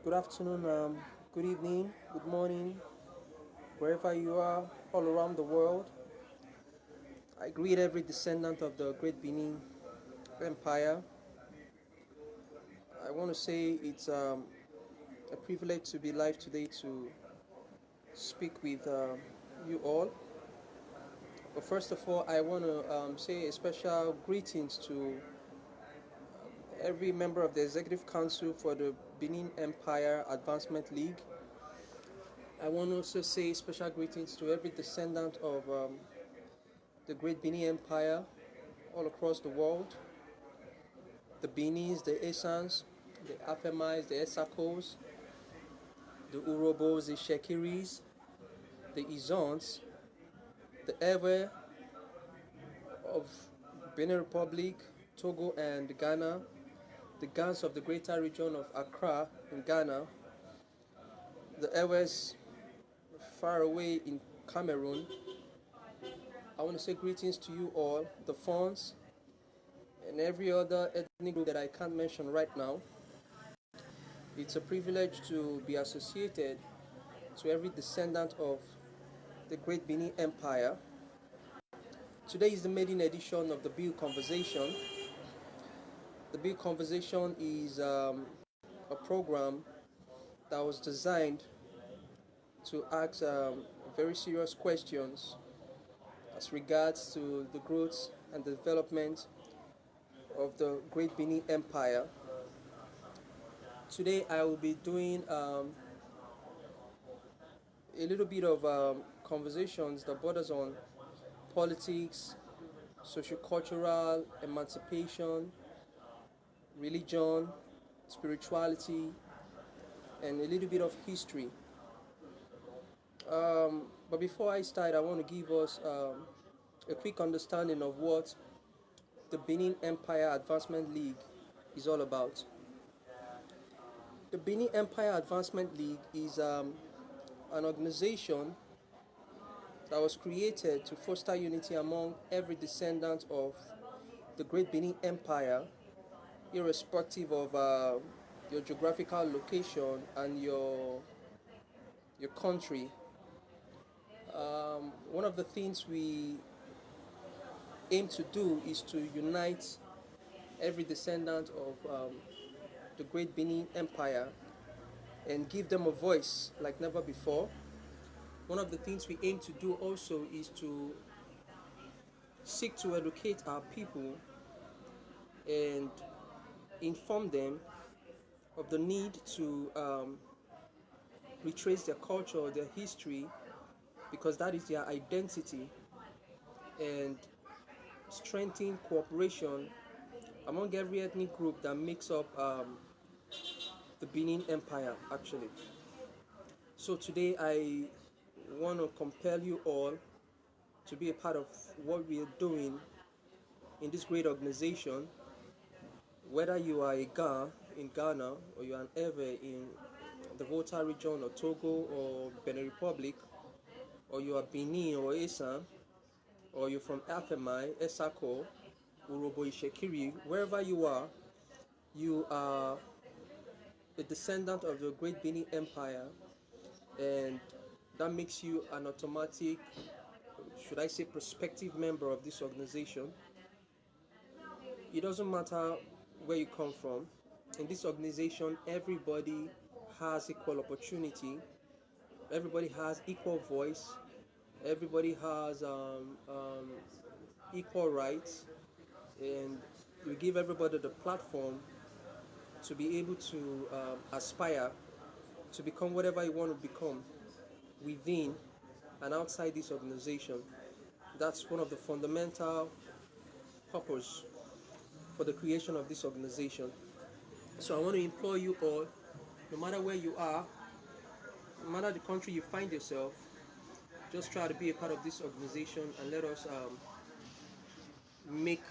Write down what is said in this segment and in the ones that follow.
Good afternoon, good evening, good morning, wherever you are, all around the world. I greet every descendant of the great Benin Empire. I want to say it's a privilege to be live today to speak with you all. But first of all, I want to say a special greetings to every member of the Executive Council for the Benin Empire Advancement League. I want to also say special greetings to every descendant of the Great Benin Empire all across the world. The Benis, the Esans, the Afemais, the Esakos, the Urobos, the Shekiris, the Izons, the Ewe of Benin Republic, Togo and Ghana, the Gans of the greater region of Accra in Ghana, the Ewes far away in Cameroon. I want to say greetings to you all, the Fons, and every other ethnic group that I can't mention right now. It's a privilege to be associated to every descendant of the Great Benin Empire. Today is the maiden edition of the Bill Conversation. The Bill Conversation is a program that was designed to ask very serious questions as regards to the growth and the development of the Great Benin Empire. Today I will be doing a little bit of conversations that borders on politics, sociocultural, emancipation, religion, spirituality, and a little bit of history. But before I start, I want to give us a quick understanding of what the Benin Empire Advancement League is all about. The Benin Empire Advancement League is an organization that was created to foster unity among every descendant of the Great Benin Empire, irrespective of your geographical location and your country. One of the things we aim to do is to unite every descendant of the Great Benin Empire and give them a voice like never before. One of the things we aim to do also is to seek to educate our people and inform them of the need to retrace their culture, their history, because that is their identity, and strengthen cooperation among every ethnic group that makes up the Benin Empire, actually. So today I want to compel you all to be a part of what we are doing in this great organization, whether you are a Ga in Ghana or you are an Ewe in the Volta region or Togo or Benin Republic, or you are Benin or Esan, or you're from Afemai, Esako, Urobo Ishekiri, wherever you are a descendant of the Great Benin Empire, and that makes you an automatic, should I say, prospective member of this organization. It doesn't matter where you come from. In this organization, everybody has equal opportunity, everybody has equal voice, everybody has equal rights, and we give everybody the platform to be able to aspire to become whatever you want to become within and outside this organization. That's one of the fundamental purpose for the creation of this organization. So I want to implore you all, no matter where you are, no matter the country you find yourself, just try to be a part of this organization and let us make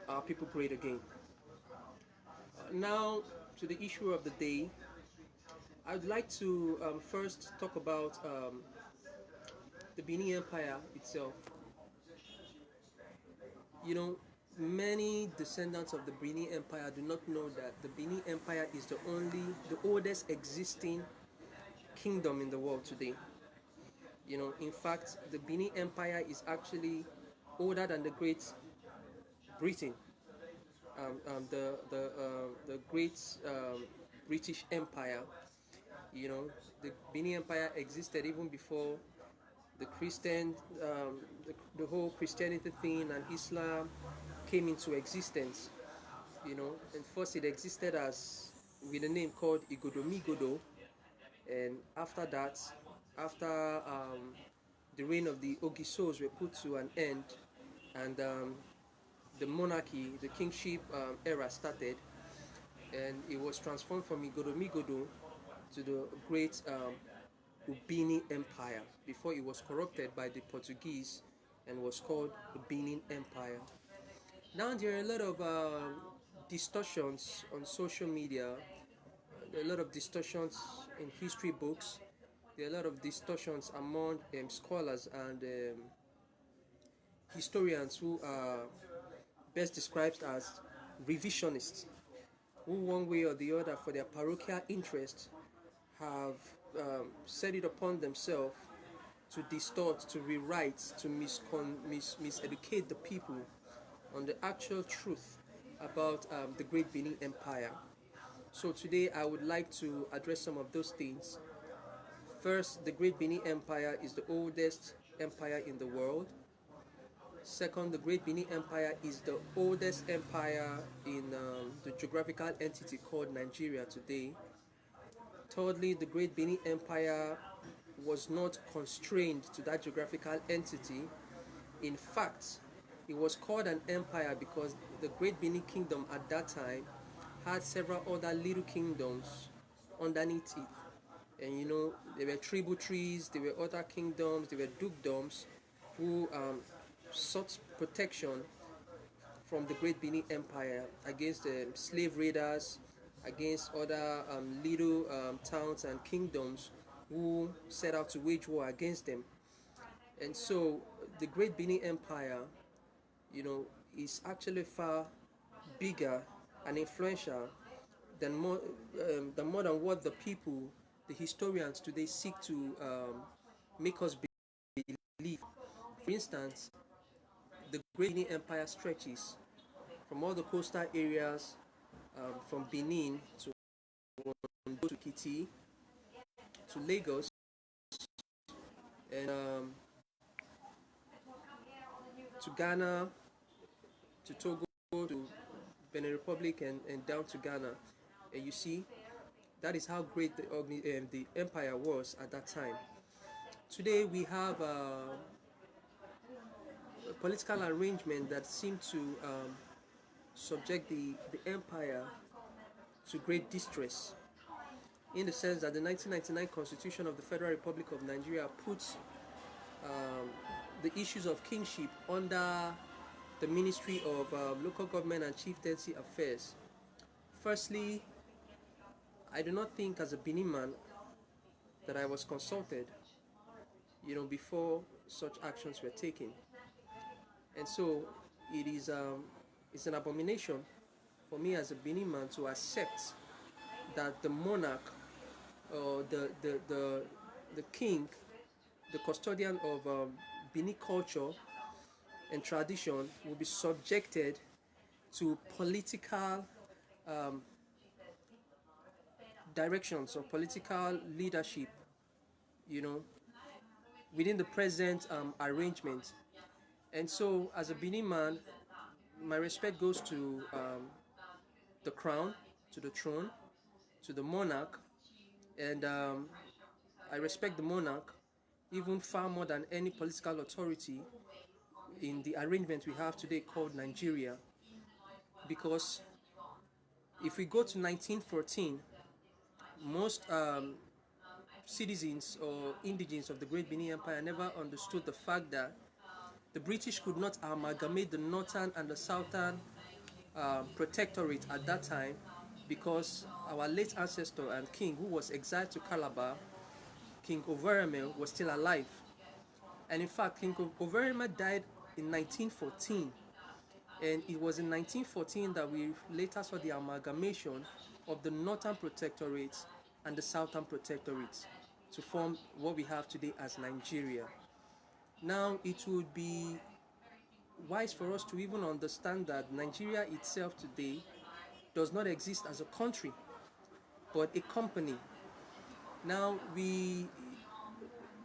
our people great again. Now to the issue of the day. I'd like to first talk about the Benin Empire itself. You know, Many descendants of the Benin Empire do not know that the Benin Empire is the oldest existing kingdom in the world today. In fact, the Benin Empire is actually older than the Great Britain, the Great British Empire. You know, the Benin Empire existed even before the Christian, the whole Christianity thing and Islam came into existence. And first it existed as with a name called Igodomigodo, and after that, after the reign of the Ogisos were put to an end, and the monarchy, the kingship era started, and it was transformed from Igodomigodo to the great Ubini Empire before it was corrupted by the Portuguese and was called the Benin Empire. Now there are a lot of distortions on social media, there are a lot of distortions in history books, there are a lot of distortions among scholars and historians who are best described as revisionists, who one way or the other for their parochial interest have set it upon themselves to distort, to rewrite, to miseducate the people on the actual truth about the Great Benin Empire. So today I would like to address some of those things. First, the Great Benin Empire is the oldest empire in the world. Second, the Great Benin Empire is the oldest empire in the geographical entity called Nigeria today. Thirdly, the Great Benin Empire was not constrained to that geographical entity. In fact, it was called an empire because the Great Benin Kingdom at that time had several other little kingdoms underneath it. And there were tributaries, there were other kingdoms, there were dukedoms who sought protection from the Great Benin Empire against slave raiders, against other little towns and kingdoms who set out to wage war against them. And so the Great Benin Empire, is actually far bigger and influential than more than what the people, the historians today seek to make us believe. For instance, the Great Benin Empire stretches from all the coastal areas, from Benin to Ondo to Kiti to Lagos, and to Ghana, to Togo, to Benin Republic, and down to Ghana. And you see, that is how great the empire was at that time. Today we have a political arrangement that seemed to subject the empire to great distress, in the sense that the 1999 Constitution of the Federal Republic of Nigeria puts um, the issues of kingship under the Ministry of Local Government and Chieftaincy Affairs. Firstly, I do not think as a Benin man that I was consulted, before such actions were taken. And so it is it's an abomination for me as a Benin man to accept that the monarch or the king, the custodian of Benin culture and tradition, will be subjected to political um, directions or political leadership, you know, within the present arrangement. And so, as a Benin man, my respect goes to the crown, to the throne, to the monarch, and I respect the monarch even far more than any political authority in the arrangement we have today called Nigeria. Because if we go to 1914, most citizens or indigenes of the Great Benin Empire never understood the fact that the British could not amalgamate the northern and the southern protectorate at that time, because our late ancestor and king, who was exiled to Calabar, King Overemel, was still alive. And in fact, King Overemel died in 1914, And it was in 1914 that we later saw the amalgamation of the Northern Protectorates and the Southern Protectorates to form what we have today as Nigeria. Now, it would be wise for us to even understand that Nigeria itself today does not exist as a country, but a company. Now, the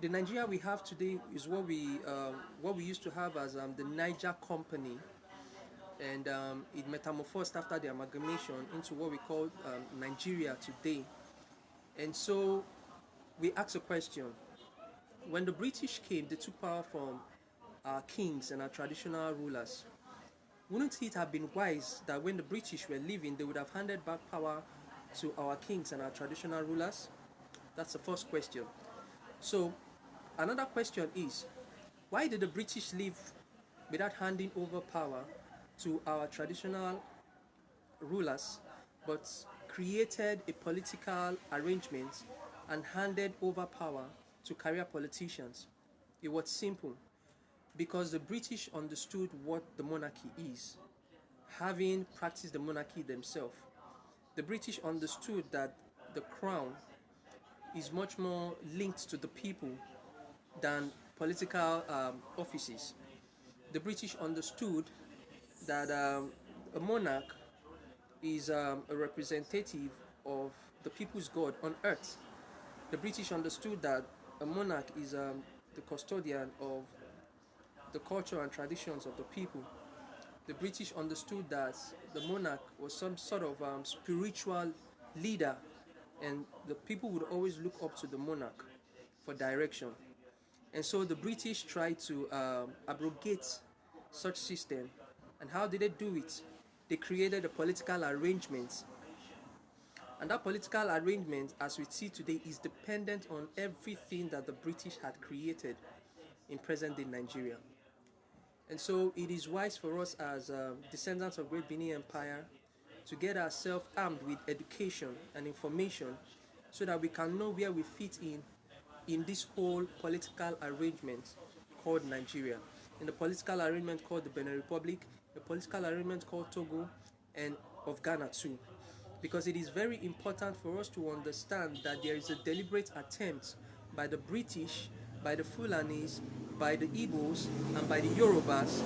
Nigeria we have today is what we used to have as the Niger Company, and it metamorphosed after the amalgamation into what we call Nigeria today. And so we ask a question: when the British came, they took power from our kings and our traditional rulers. Wouldn't it have been wise that when the British were leaving, they would have handed back power to our kings and our traditional rulers? That's the first question. So, another question is, why did the British leave without handing over power to our traditional rulers, but created a political arrangement and handed over power to career politicians? It was simple, because the British understood what the monarchy is, having practiced the monarchy themselves. The British understood that the crown is much more linked to the people than political offices. The British understood that a monarch is a representative of the people's God on earth. The British understood that a monarch is the custodian of the culture and traditions of the people. The British understood that the monarch was some sort of spiritual leader, and the people would always look up to the monarch for direction. And so the British tried to abrogate such system. And how did they do it? They created a political arrangement. And that political arrangement, as we see today, is dependent on everything that the British had created in present-day Nigeria. And so it is wise for us as descendants of Great Benin Empire to get ourselves armed with education and information so that we can know where we fit in this whole political arrangement called Nigeria, in the political arrangement called the Benin Republic, the political arrangement called Togo, and of Ghana too. Because it is very important for us to understand that there is a deliberate attempt by the British, by the Fulanis, by the Igbos, and by the Yorubas.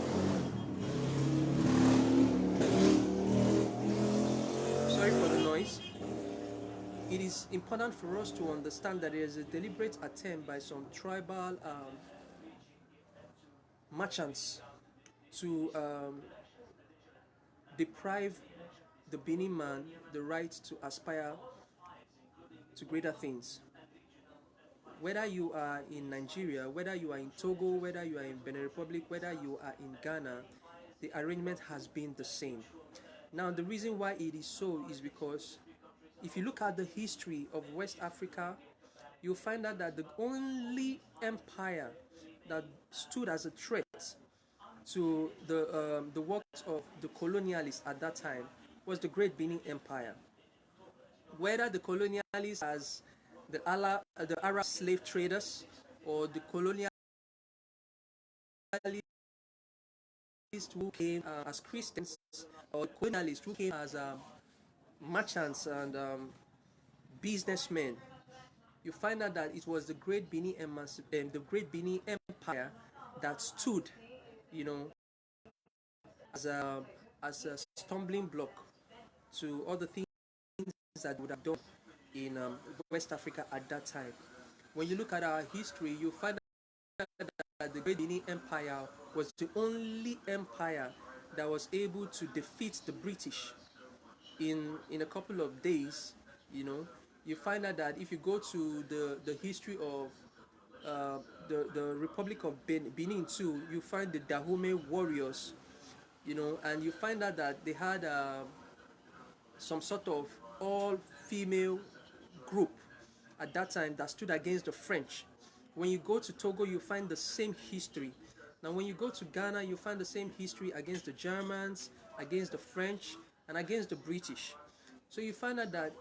Sorry for the noise. It is important for us to understand that there is a deliberate attempt by some tribal merchants to deprive the Benin man the right to aspire to greater things. Whether you are in Nigeria, whether you are in Togo, whether you are in Benin Republic, whether you are in Ghana, the arrangement has been the same. Now, the reason why it is so is because if you look at the history of West Africa, you'll find out that the only empire that stood as a threat to the works of the colonialists at that time was the Great Benin Empire. Whether the colonialists as the Arab slave traders, or the colonialists who came as Christians, or colonialists who came as merchants and businessmen, you find out that it was the Great Benin the Great Benin Empire that stood, you know, as a stumbling block to other things that would have done in West Africa at that time. When you look at our history, you find that the Great Benin Empire was the only empire that was able to defeat the British in a couple of days. You know, you find out that if you go to the history of the Republic of Benin too, you find the Dahomey warriors, you know, and you find out that they had some sort of all-female group at that time that stood against the French. When you go to Togo, you find the same history. Now, when you go to Ghana, you find the same history against the Germans, against the French, and against the British. So you find out that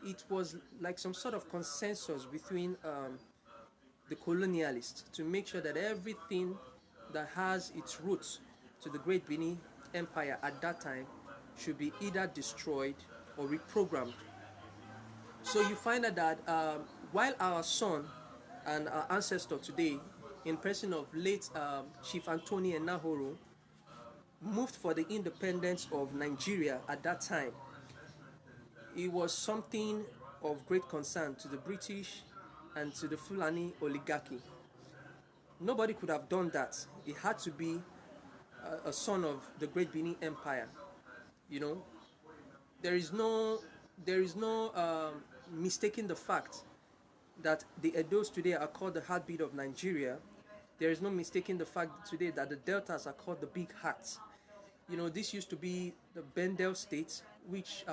it was like some sort of consensus between the colonialists to make sure that everything that has its roots to the Great Benin empire at that time should be either destroyed or reprogrammed. So you find out that while our son and our ancestor today, in person of late Chief Anthony Enahoro, moved for the independence of Nigeria at that time, it was something of great concern to the British and to the Fulani oligarchy. Nobody could have done that. It had to be a son of the Great Benin Empire. You know, there is no mistaking the fact that the Edos today are called the heartbeat of Nigeria. There is no mistaking the fact today that the Deltas are called the big hearts. You know, this used to be the Bendel State, which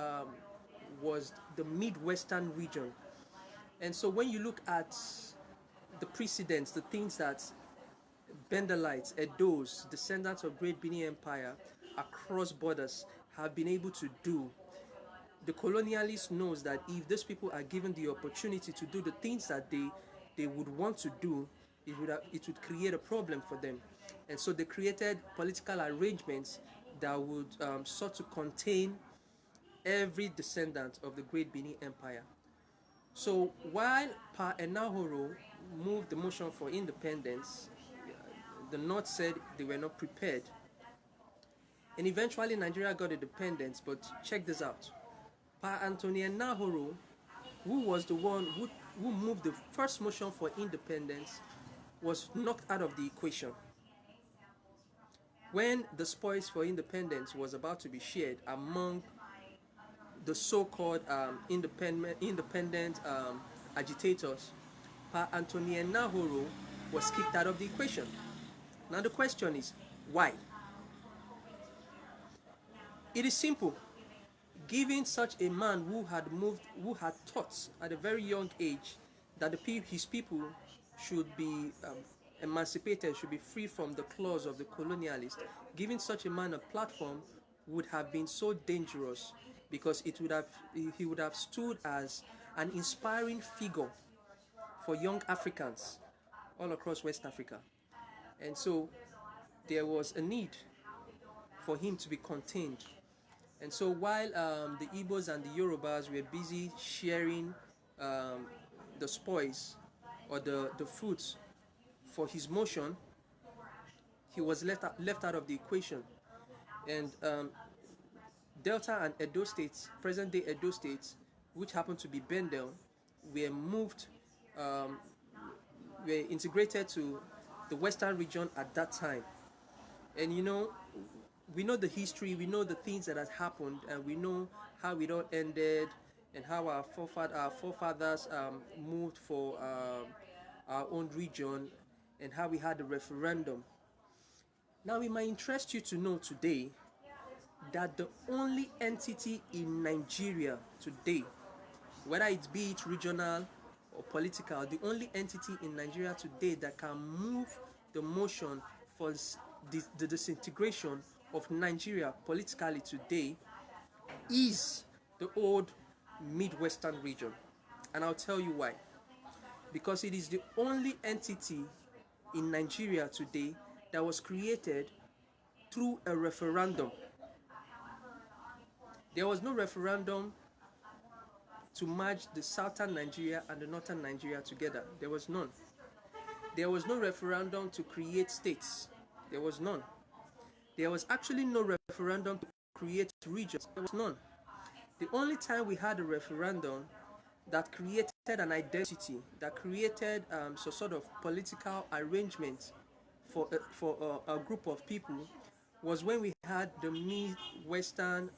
was the Midwestern region. And so when you look at the precedents, the things that Bendelites, Edos, descendants of Great Benin Empire across borders have been able to do, the colonialist knows that if these people are given the opportunity to do the things that they would want to do, it would create a problem for them. And so they created political arrangements that would sort to contain every descendant of the Great Benin Empire. So while Pa Enahoro moved the motion for independence, the North said they were not prepared. And eventually Nigeria got independence, but check this out. Pa Anthony Enahoro, who was the one who moved the first motion for independence, was knocked out of the equation. When the spoils for independence was about to be shared among the so-called independent agitators, Pa Anthony Enahoro was kicked out of the equation. Now the question is, why? It is simple. Given such a man who had taught at a very young age that his people should be emancipated, should be free from the claws of the colonialist, giving such a man a platform would have been so dangerous, because he would have stood as an inspiring figure for young Africans all across West Africa. And so there was a need for him to be contained. And so while the Igbos and the Yorubas were busy sharing the spoils or the fruits for his motion, he was left out of the equation. And Delta and Edo states, present-day Edo states, which happened to be Bendel, were moved, were integrated to the Western region at that time. And you know, we know the history, we know the things that had happened, and we know how it all ended, and how our forefathers moved for our own region, and how we had a referendum. Now, it might interest you to know today that the only entity in Nigeria today, whether it be it regional or political, the only entity in Nigeria today that can move the motion for the disintegration of Nigeria politically today is the old Midwestern region. And I'll tell you why. Because it is the only entity in Nigeria today that was created through a referendum. There was no referendum to merge the southern Nigeria and the northern Nigeria together. There was none. There was no referendum to create states. There was none. There was actually no referendum to create regions. There was none. The only time we had a referendum that created an identity, that created some sort of political arrangement for a group of people, was when we had the Midwestern